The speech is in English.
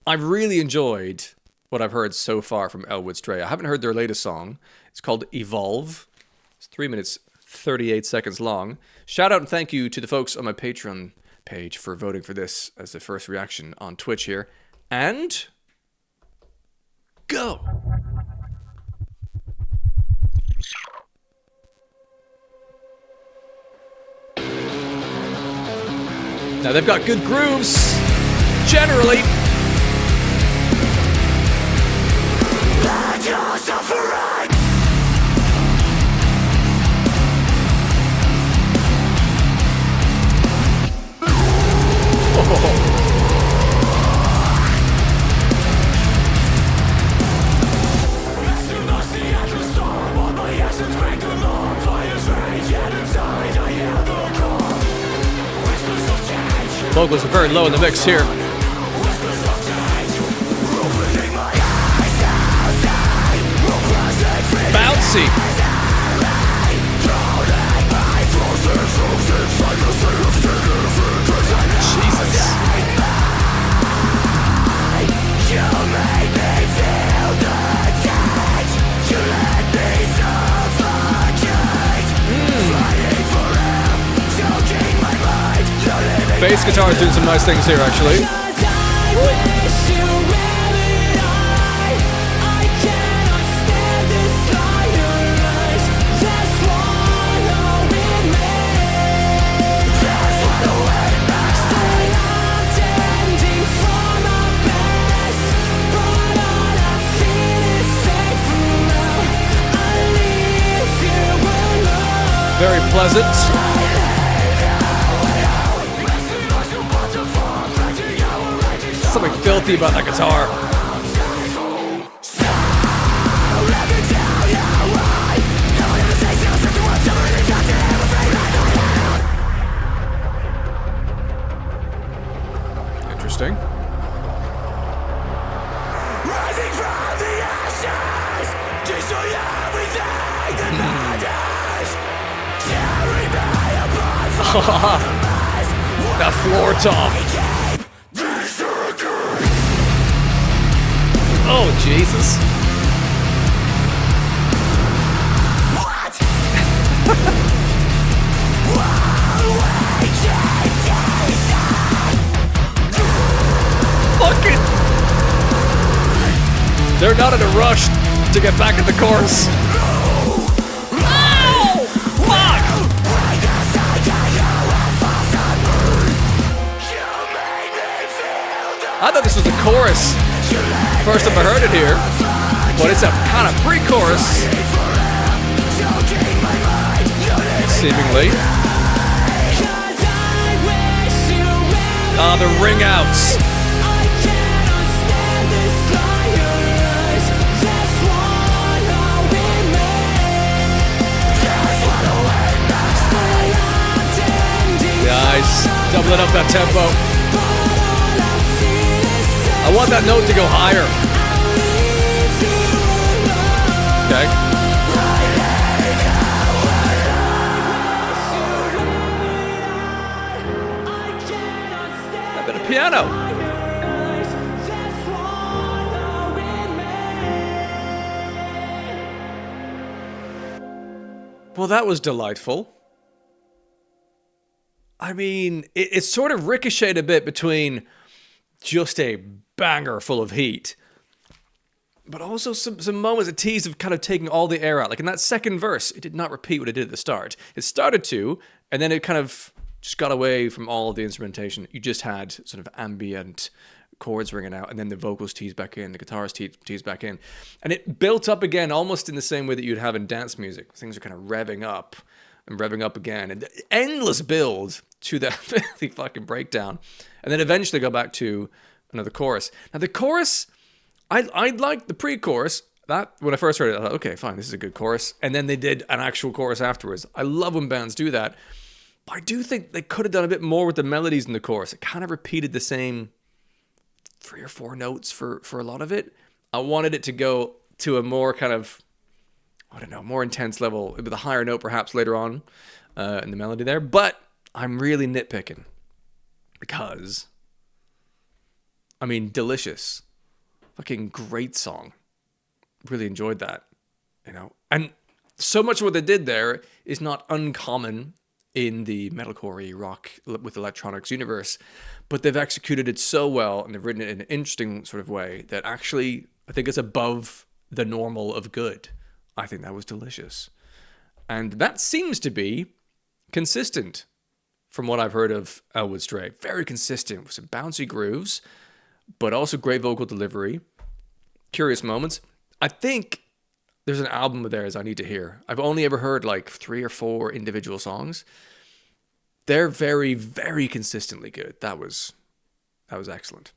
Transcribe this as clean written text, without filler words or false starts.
I've really enjoyed what I've heard so far from Elwood Stray. I haven't heard their latest song. It's called Evolve. It's 3 minutes, 38 seconds long. Shout out and thank you to the folks on my Patreon page for voting for this as the first reaction on Twitch here. And go! Now they've got good grooves, generally. Vocals are very low in the mix here. Bouncy. Jesus. Bass guitar is doing some nice things here, actually. Very pleasant. Something filthy about that guitar. Interesting. Rising from the ashes, destroy everything that matters. Carry me apart from that floor tom. Oh, Jesus. What? Fuck it. They're not in a rush to get back in the chorus. Oh! Fuck! I thought this was the chorus. First time I heard it here, but it's a kind of pre-chorus, seemingly. Ah, the ring outs. Nice, doubling up that tempo. I want that note to go higher. Okay. A bit of piano. Well, that was delightful. I mean, it sort of ricocheted a bit between just a banger full of heat, but also some moments, a tease of kind of taking all the air out. Like in that second verse, it did not repeat what it did at the start. It started to, and then it kind of just got away from all of the instrumentation. You just had sort of ambient chords ringing out, and then the vocals tease back in, the guitars tease back in. And it built up again almost in the same way that you'd have in dance music. Things are kind of revving up and revving up again. And endless build to that filthy fucking breakdown. And then eventually go back to another chorus. Now the chorus, I liked the pre-chorus. That, when I first heard it, I thought, okay, fine, this is a good chorus. And then they did an actual chorus afterwards. I love when bands do that. But I do think they could have done a bit more with the melodies in the chorus. It kind of repeated the same 3 or 4 notes for a lot of it. I wanted it to go to a more kind of, I don't know, more intense level, with a higher note perhaps later on in the melody there. But I'm really nitpicking because I mean, delicious. Fucking great song. Really enjoyed that, you know. And so much of what they did there is not uncommon in the metalcore rock with electronics universe, but they've executed it so well and they've written it in an interesting sort of way that actually I think it's above the normal of good. I think that was delicious. And that seems to be consistent from what I've heard of Elwood Stray. Very consistent with some bouncy grooves, but also great vocal delivery, curious moments. I think there's an album of theirs I need to hear. I've only ever heard like 3 or 4 individual songs. They're very, very consistently good. That was excellent.